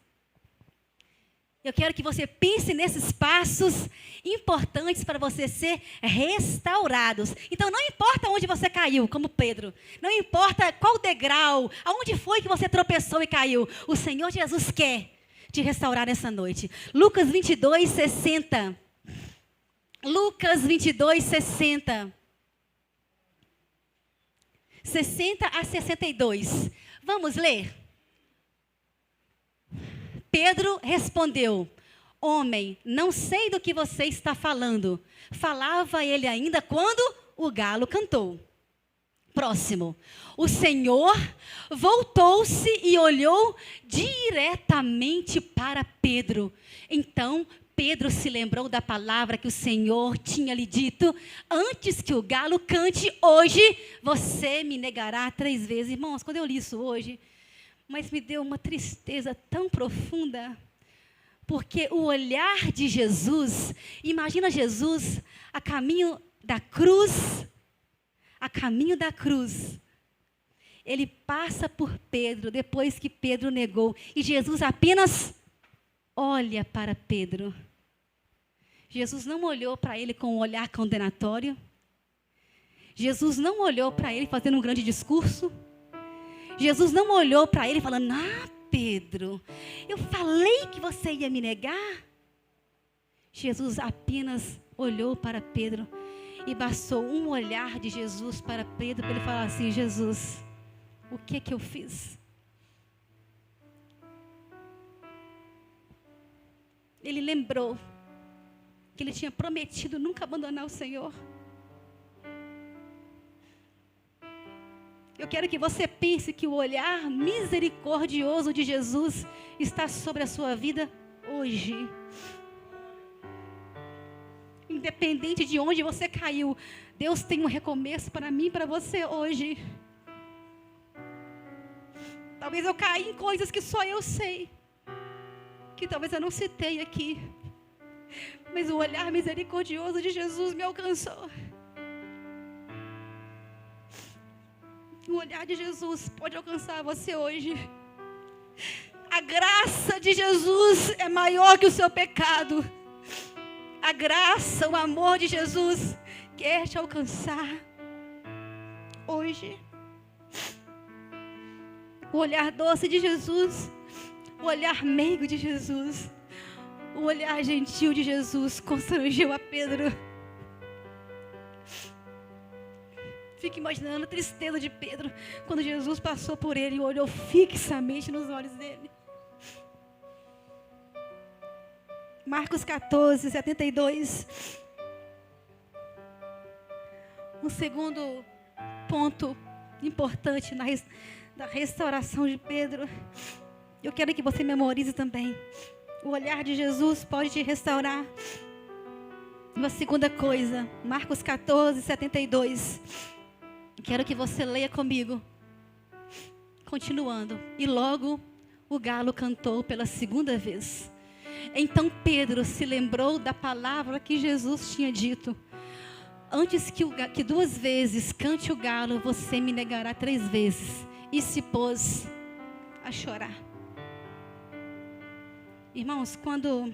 Eu quero que você pense nesses passos importantes para você ser restaurados. Então, não importa onde você caiu, como Pedro. Não importa qual degrau, aonde foi que você tropeçou e caiu. O Senhor Jesus quer te restaurar nessa noite. Lucas 22, 60. Lucas 22, 60. 60 a 62. Vamos ler? Pedro respondeu: homem, não sei do que você está falando. Falava ele ainda quando o galo cantou. Próximo. O Senhor voltou-se e olhou diretamente para Pedro. Então Pedro se lembrou da palavra que o Senhor tinha lhe dito: antes que o galo cante, hoje você me negará 3 vezes. Irmãos, quando eu li isso hoje, mas me deu uma tristeza tão profunda, porque o olhar de Jesus, imagina Jesus a caminho da cruz, ele passa por Pedro, depois que Pedro negou, e Jesus apenas olha para Pedro. Jesus não olhou para ele com um olhar condenatório, Jesus não olhou para ele fazendo um grande discurso, Jesus não olhou para ele falando: Pedro, eu falei que você ia me negar. Jesus apenas olhou para Pedro e bastou um olhar de Jesus para Pedro para ele falar assim: Jesus, o que eu fiz? Ele lembrou que ele tinha prometido nunca abandonar o Senhor. Eu quero que você pense que o olhar misericordioso de Jesus está sobre a sua vida hoje. Independente de onde você caiu, Deus tem um recomeço para mim e para você hoje. Talvez eu caí em coisas que só eu sei, que talvez eu não citei aqui, mas o olhar misericordioso de Jesus me alcançou. O olhar de Jesus pode alcançar você hoje. A graça de Jesus é maior que o seu pecado. A graça, o amor de Jesus quer te alcançar hoje. O olhar doce de Jesus, o olhar meigo de Jesus, o olhar gentil de Jesus constrangeu a Pedro. Fique imaginando a tristeza de Pedro quando Jesus passou por ele e olhou fixamente nos olhos dele. Marcos 14, 72. Um segundo ponto importante da restauração de Pedro. Eu quero que você memorize também. O olhar de Jesus pode te restaurar. Uma segunda coisa, Marcos 14, 72. Quero que você leia comigo. Continuando. E logo o galo cantou pela segunda vez. Então Pedro se lembrou da palavra que Jesus tinha dito: antes que 2 vezes cante o galo, você me negará 3 vezes. E se pôs a chorar. Irmãos, quando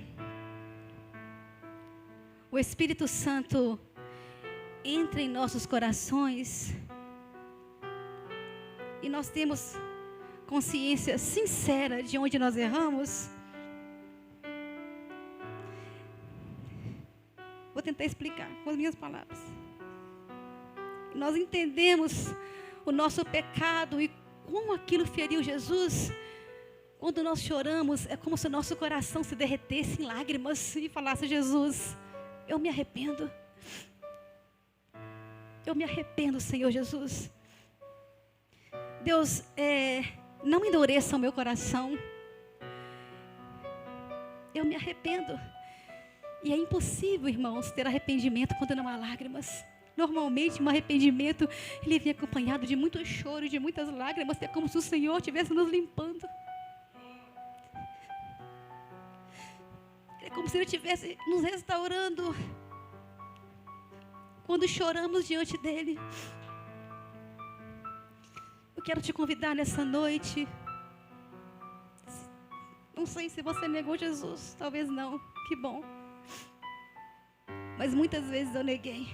o Espírito Santo entra em nossos corações e nós temos consciência sincera de onde nós erramos, vou tentar explicar com as minhas palavras. Nós entendemos o nosso pecado e como aquilo feriu Jesus. Quando nós choramos, é como se o nosso coração se derretesse em lágrimas e falasse: Jesus, eu me arrependo. Eu me arrependo, Senhor Jesus. Deus, não endureça o meu coração. Eu me arrependo. E é impossível, irmãos, ter arrependimento quando não há lágrimas. Normalmente, um arrependimento, ele vem acompanhado de muito choro e de muitas lágrimas. É como se o Senhor estivesse nos limpando. É como se Ele estivesse nos restaurando. Quando choramos diante dEle. Eu quero te convidar nessa noite. Não sei se você negou Jesus. Talvez não. Que bom. Mas muitas vezes eu neguei.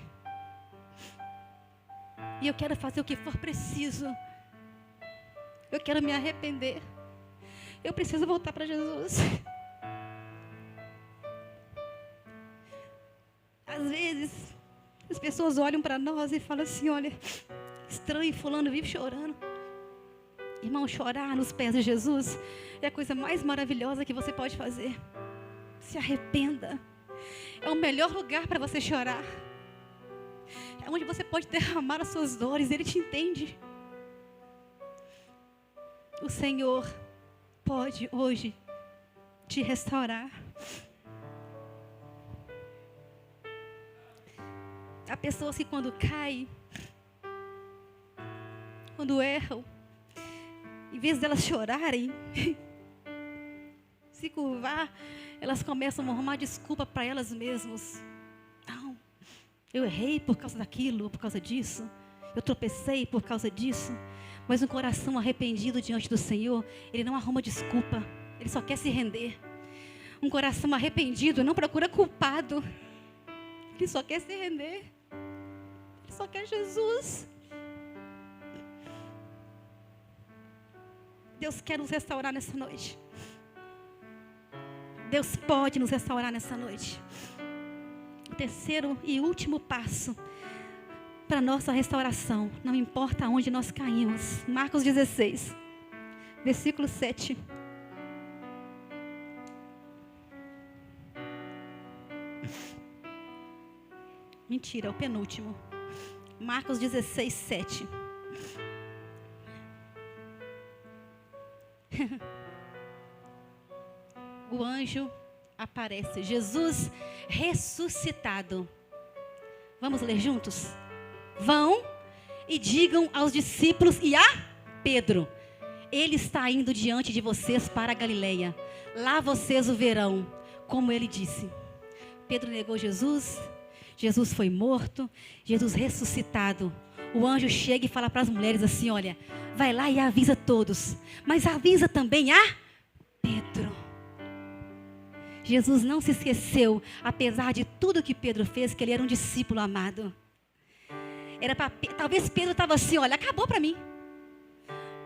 E eu quero fazer o que for preciso. Eu quero me arrepender. Eu preciso voltar para Jesus. Às vezes, as pessoas olham para nós e falam assim: olha, estranho, fulano vive chorando. Irmão, chorar nos pés de Jesus é a coisa mais maravilhosa que você pode fazer. Se arrependa. É o melhor lugar para você chorar. É onde você pode derramar as suas dores. Ele te entende. O Senhor pode hoje te restaurar. Há pessoas que quando caem, quando erram, em vez delas chorarem, se curvar, elas começam a arrumar desculpa para elas mesmas. Não, eu errei por causa daquilo, por causa disso. Eu tropecei por causa disso. Mas um coração arrependido diante do Senhor, ele não arruma desculpa. Ele só quer se render. Um coração arrependido não procura culpado. Ele só quer se render. Ele só quer Jesus. Deus quer nos restaurar nessa noite. Deus pode nos restaurar nessa noite. O terceiro e último passo para a nossa restauração, não importa onde nós caímos. Marcos 16, versículo 7. Mentira, é o penúltimo. Marcos 16, 7. O anjo aparece. Jesus ressuscitado. Vamos ler juntos? Vão e digam aos discípulos e a Pedro: ele está indo diante de vocês para a Galileia. Lá vocês o verão, como ele disse. Pedro negou Jesus. Jesus foi morto. Jesus ressuscitado. O anjo chega e fala para as mulheres assim: olha, vai lá e avisa todos, mas avisa também a Pedro. Jesus não se esqueceu, apesar de tudo que Pedro fez, que ele era um discípulo amado. Talvez Pedro estava assim: olha, acabou para mim.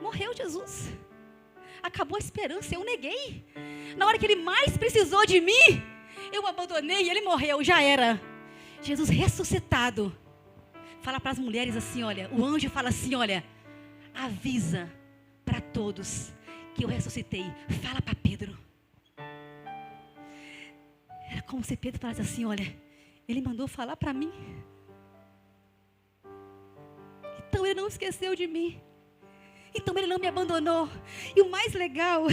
Morreu Jesus. Acabou a esperança, eu neguei. Na hora que ele mais precisou de mim, eu abandonei e ele morreu, já era. Jesus ressuscitado fala para as mulheres assim: olha, o anjo fala assim: olha, avisa para todos que eu ressuscitei. Fala para Pedro. Era como se Pedro falasse assim: olha, ele mandou falar para mim. Então ele não esqueceu de mim. Então ele não me abandonou. E o mais legal,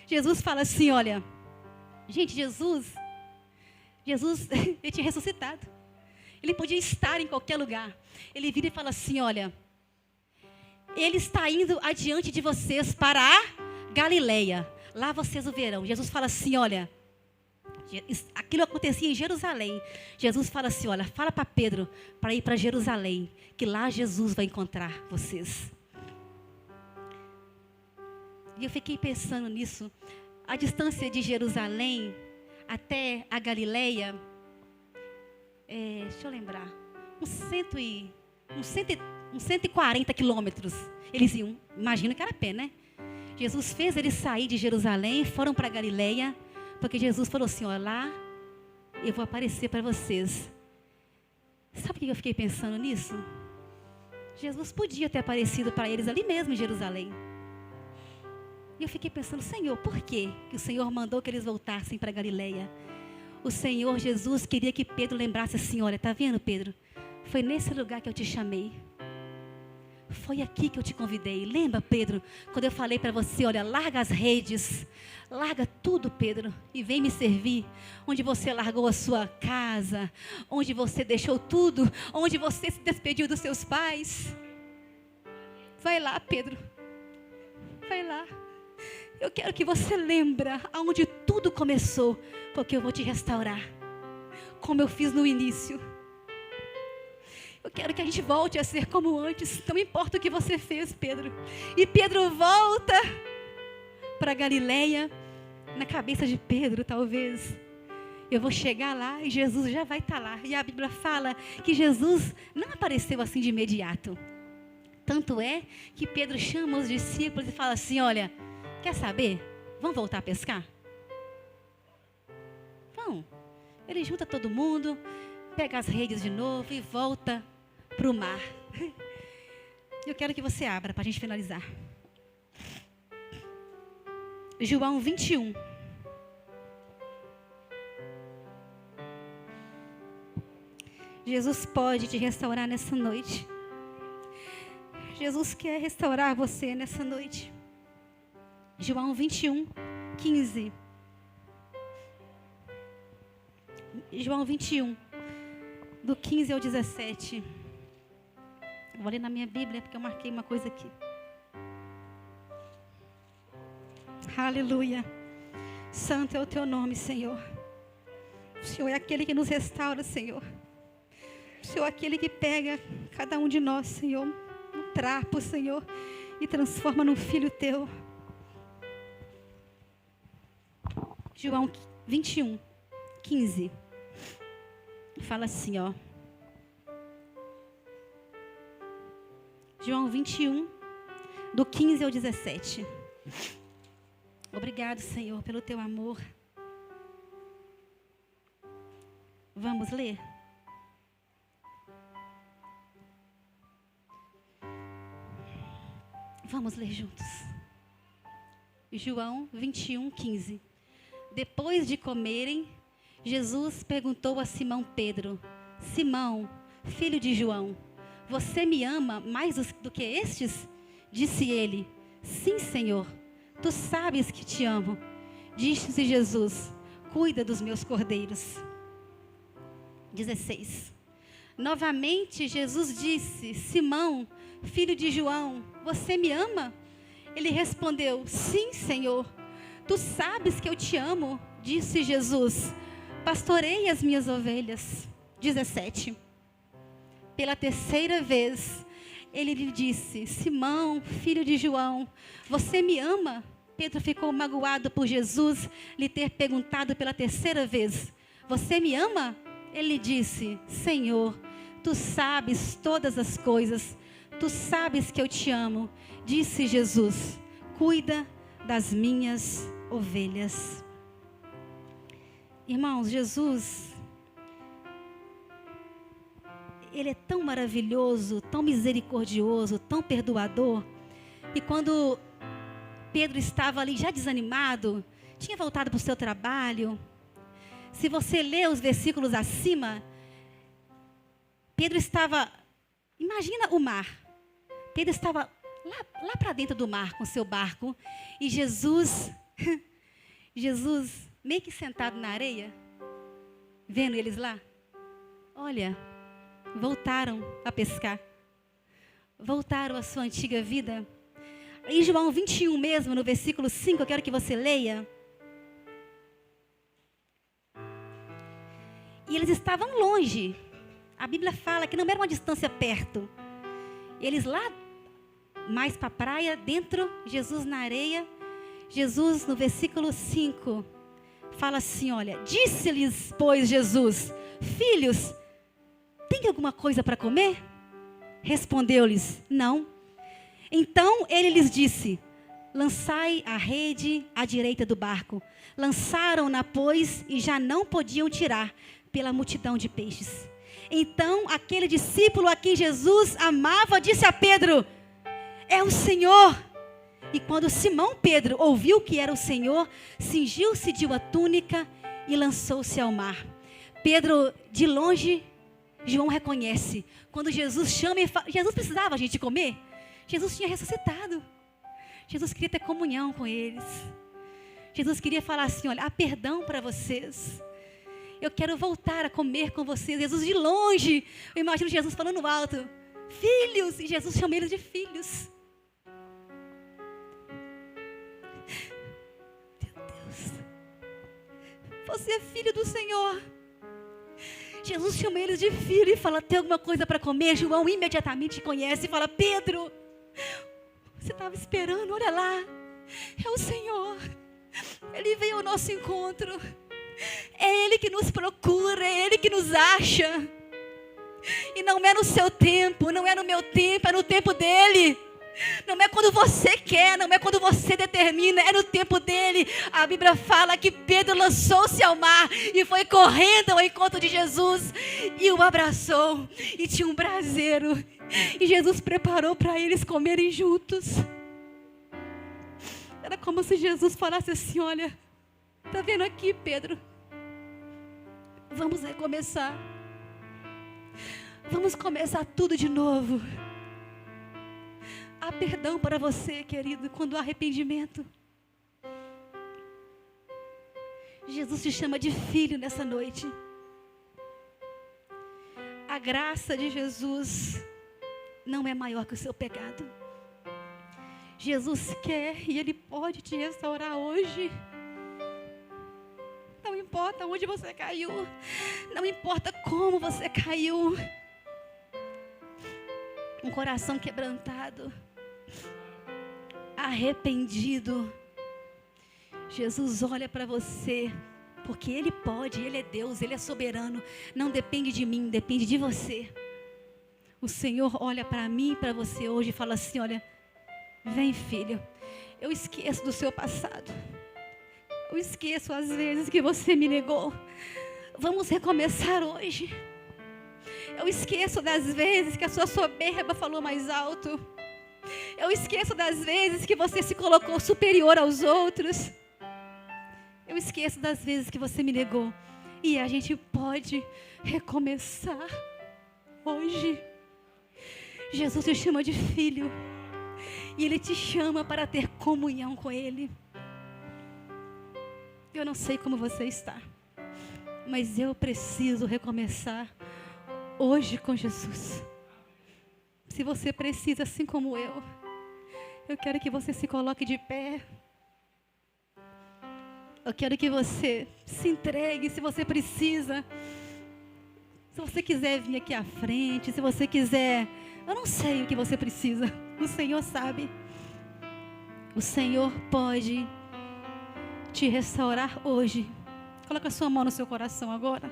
Jesus fala assim: olha, gente, Jesus, ele tinha ressuscitado. Ele podia estar em qualquer lugar. Ele vira e fala assim: olha, ele está indo adiante de vocês para a Galileia. Lá vocês o verão. Jesus fala assim: olha, aquilo acontecia em Jerusalém. Jesus fala assim: olha, fala para Pedro para ir para Jerusalém, que lá Jesus vai encontrar vocês. E eu fiquei pensando nisso. A distância de Jerusalém até a Galileia, deixa eu lembrar, uns 140 quilômetros. Eles iam, imagino que era a pé, né? Jesus fez eles sair de Jerusalém, foram para a Galileia, porque Jesus falou assim: olha, lá eu vou aparecer para vocês. Sabe por que eu fiquei pensando nisso? Jesus podia ter aparecido para eles ali mesmo em Jerusalém. E eu fiquei pensando, Senhor, por quê que o Senhor mandou que eles voltassem para Galileia? O Senhor Jesus queria que Pedro lembrasse assim, olha, tá vendo, Pedro? Foi nesse lugar que eu te chamei. Foi aqui que eu te convidei. Lembra, Pedro, quando eu falei para você, olha, larga as redes, larga tudo, Pedro, e vem me servir. Onde você largou a sua casa, onde você deixou tudo, onde você se despediu dos seus pais. Vai lá, Pedro. Vai lá. Eu quero que você lembre aonde tudo começou, porque eu vou te restaurar, como eu fiz no início. Eu quero que a gente volte a ser como antes. Não importa o que você fez, Pedro. E Pedro volta para Galileia. Na cabeça de Pedro, talvez. Eu vou chegar lá e Jesus já vai estar lá. E a Bíblia fala que Jesus não apareceu assim de imediato. Tanto é que Pedro chama os discípulos e fala assim, olha, quer saber? Vamos voltar a pescar? Vão. Ele junta todo mundo, pega as redes de novo e volta para o mar. Eu quero que você abra para a gente finalizar. João 21. Jesus pode te restaurar nessa noite. Jesus quer restaurar você nessa noite. João 21, 15. João 21, do 15 ao 17. Vou ler na minha Bíblia, porque eu marquei uma coisa aqui. Aleluia. Santo é o teu nome, Senhor. O Senhor é aquele que nos restaura, Senhor. O Senhor é aquele que pega cada um de nós, Senhor, no trapo, Senhor, e transforma num filho teu. João 21, 15. Fala assim, ó. João 21, do 15 ao 17. Obrigado, Senhor, pelo teu amor. Vamos ler? Vamos ler juntos. João 21, 15. Depois de comerem, Jesus perguntou a Simão Pedro, Simão, filho de João, você me ama mais do que estes? Disse ele, sim, Senhor, tu sabes que te amo. Disse Jesus, cuida dos meus cordeiros. 16. Novamente Jesus disse, Simão, filho de João, você me ama? Ele respondeu, sim, Senhor, tu sabes que eu te amo. Disse Jesus, pastorei as minhas ovelhas. 17. Pela terceira vez, ele lhe disse, Simão, filho de João, você me ama? Pedro ficou magoado por Jesus lhe ter perguntado pela terceira vez, você me ama? Ele disse, Senhor, tu sabes todas as coisas, tu sabes que eu te amo. Disse Jesus, cuida das minhas ovelhas. Irmãos, Jesus, Ele é tão maravilhoso, tão misericordioso, tão perdoador. E quando Pedro estava ali já desanimado, tinha voltado para o seu trabalho. Se você ler os versículos acima, Pedro estava, imagina o mar. Pedro estava lá para dentro do mar com o seu barco. E Jesus meio que sentado na areia, vendo eles lá. Olha, voltaram a pescar. Voltaram à sua antiga vida. Em João 21 mesmo, no versículo 5, eu quero que você leia. E eles estavam longe. A Bíblia fala que não era uma distância perto. Eles lá, mais para a praia, dentro, Jesus na areia. Jesus, no versículo 5, fala assim, olha, disse-lhes, pois, Jesus, filhos, tem alguma coisa para comer? Respondeu-lhes, não. Então ele lhes disse, lançai a rede à direita do barco. Lançaram-na, pois, e já não podiam tirar pela multidão de peixes. Então, aquele discípulo a quem Jesus amava disse a Pedro: é o Senhor. E quando Simão Pedro ouviu que era o Senhor, cingiu-se de uma túnica e lançou-se ao mar. Pedro, de longe, João reconhece. Quando Jesus chama e fala, Jesus precisava, gente, comer? Jesus tinha ressuscitado. Jesus queria ter comunhão com eles. Jesus queria falar assim: olha, há perdão para vocês. Eu quero voltar a comer com vocês. Jesus de longe, eu imagino Jesus falando alto: filhos, e Jesus chama eles de filhos. Meu Deus, você é filho do Senhor. Jesus chama eles de filho e fala: tem alguma coisa para comer? João imediatamente conhece e fala: Pedro, você estava esperando, olha lá, é o Senhor. Ele veio ao nosso encontro. É Ele que nos procura, é Ele que nos acha. E não é no seu tempo, não é no meu tempo, é no tempo dEle. Não é quando você quer, não é quando você determina, é no tempo dEle. A Bíblia fala que Pedro lançou-se ao mar e foi correndo ao encontro de Jesus e o abraçou. E tinha um braseiro. E Jesus preparou para eles comerem juntos. Era como se Jesus falasse assim: olha, está vendo aqui, Pedro? Vamos recomeçar. Vamos começar tudo de novo. Há perdão para você, querido, quando há arrependimento. Jesus te chama de filho nessa noite. A graça de Jesus não é maior que o seu pecado. Jesus quer e Ele pode te restaurar hoje. Não importa onde você caiu. Não importa como você caiu. Um coração quebrantado, arrependido. Jesus olha para você, porque Ele pode, Ele é Deus, Ele é soberano. Não depende de mim, depende de você. O Senhor olha para mim e para você hoje e fala assim: olha, vem, filho, eu esqueço do seu passado. Eu esqueço as vezes que você me negou. Vamos recomeçar hoje. Eu esqueço das vezes que a sua soberba falou mais alto. Eu esqueço das vezes que você se colocou superior aos outros. Eu esqueço das vezes que você me negou. E a gente pode recomeçar hoje. Jesus te chama de filho. E Ele te chama para ter comunhão com Ele. Eu não sei como você está, mas eu preciso recomeçar hoje com Jesus. Se você precisa, assim como eu quero que você se coloque de pé. Eu quero que você se entregue, se você precisa. Se você quiser vir aqui à frente, se você quiser, eu não sei o que você precisa. O Senhor sabe. O Senhor pode te restaurar hoje. Coloca a sua mão no seu coração agora.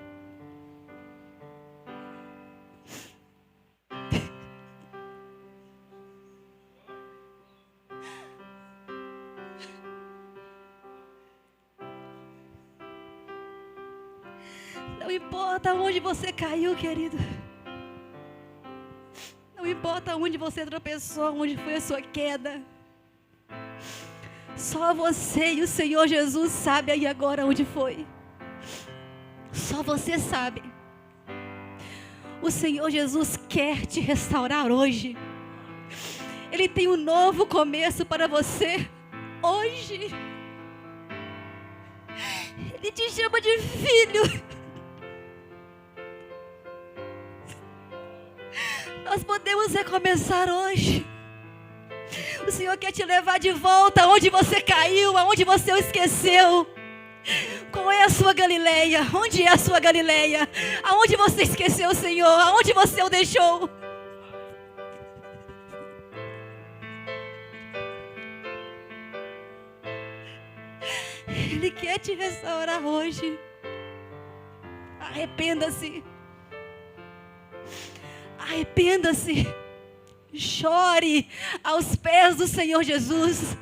Não importa onde você caiu, querido. Não importa onde você tropeçou, onde foi a sua queda. Só você e o Senhor Jesus sabe aí agora onde foi. Só você sabe. O Senhor Jesus quer te restaurar hoje. Ele tem um novo começo para você hoje. Ele te chama de filho. Nós podemos recomeçar hoje. O Senhor quer te levar de volta aonde você caiu, aonde você o esqueceu. Qual é a sua Galileia? Onde é a sua Galileia? Aonde você esqueceu o Senhor? Aonde você o deixou? Ele quer te restaurar hoje. Arrependa-se. Arrependa-se. Chore aos pés do Senhor Jesus.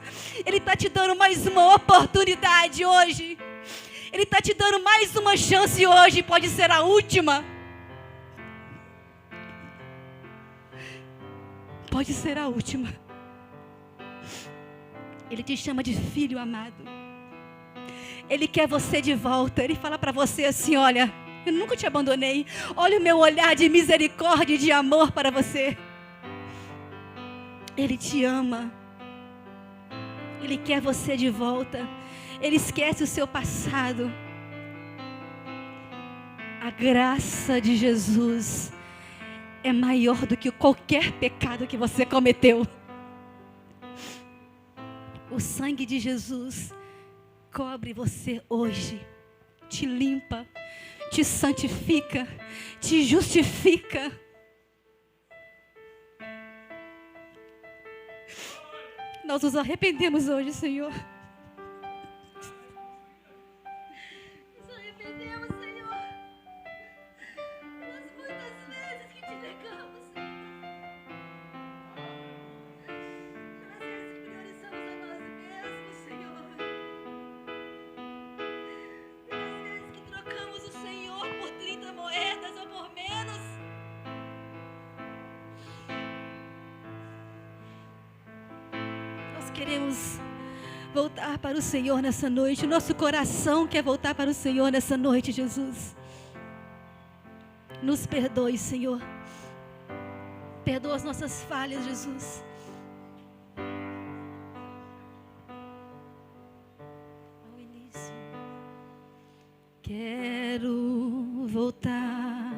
Ele está te dando mais uma oportunidade hoje. Ele está te dando mais uma chance hoje. Pode ser a última. pode ser a última. Ele te chama de filho amado. Ele quer você de volta. Ele fala para você assim: olha, eu nunca te abandonei. Olha o meu olhar de misericórdia e de amor para você. Ele te ama. Ele quer você de volta. Ele esquece o seu passado. A graça de Jesus é maior do que qualquer pecado que você cometeu. O sangue de Jesus cobre você hoje, te limpa, te santifica, te justifica. Nós nos arrependemos hoje, Senhor. Nos arrependemos, Senhor. Nas muitas vezes que te negamos, Senhor. Nas vezes que priorizamos a nós mesmos, Senhor. Nas vezes que trocamos o Senhor por 30 moedas ou por menos. Queremos voltar para o Senhor nessa noite. O nosso coração quer voltar para o Senhor nessa noite, Jesus. Nos perdoe, Senhor. Perdoa as nossas falhas, Jesus. Ao início. Quero voltar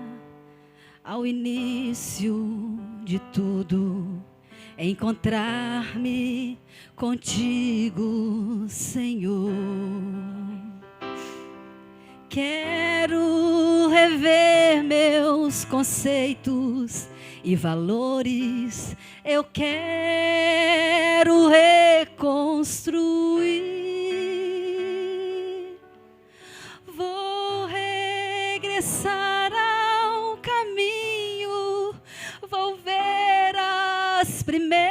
ao início de tudo. Encontrar-me contigo, Senhor. Quero rever meus conceitos e valores. Eu quero reconstruir. Vou regressar ao caminho. Vou ver as primeiras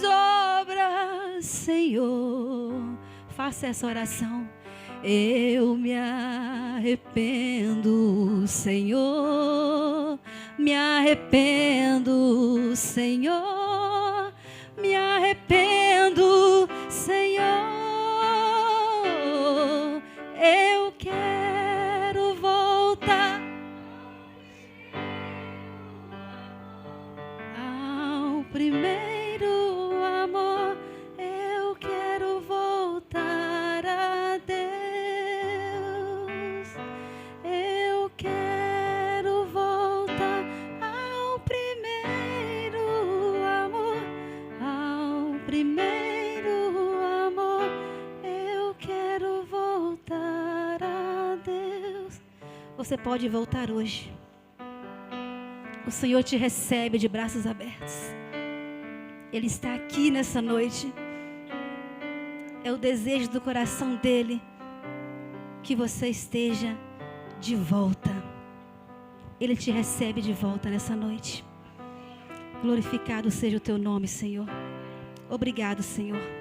obras, Senhor. Faça essa oração. Eu me arrependo, Senhor. Me arrependo, Senhor. Me arrependo, Senhor. Eu quero voltar ao primeiro amor. Eu quero voltar a Deus. Eu quero voltar ao primeiro amor. Ao primeiro amor. Eu quero voltar a Deus. Você pode voltar hoje. O Senhor te recebe de braços abertos. Ele está aqui nessa noite. É o desejo do coração dele que você esteja de volta. Ele te recebe de volta nessa noite. Glorificado seja o teu nome, Senhor. Obrigado, Senhor.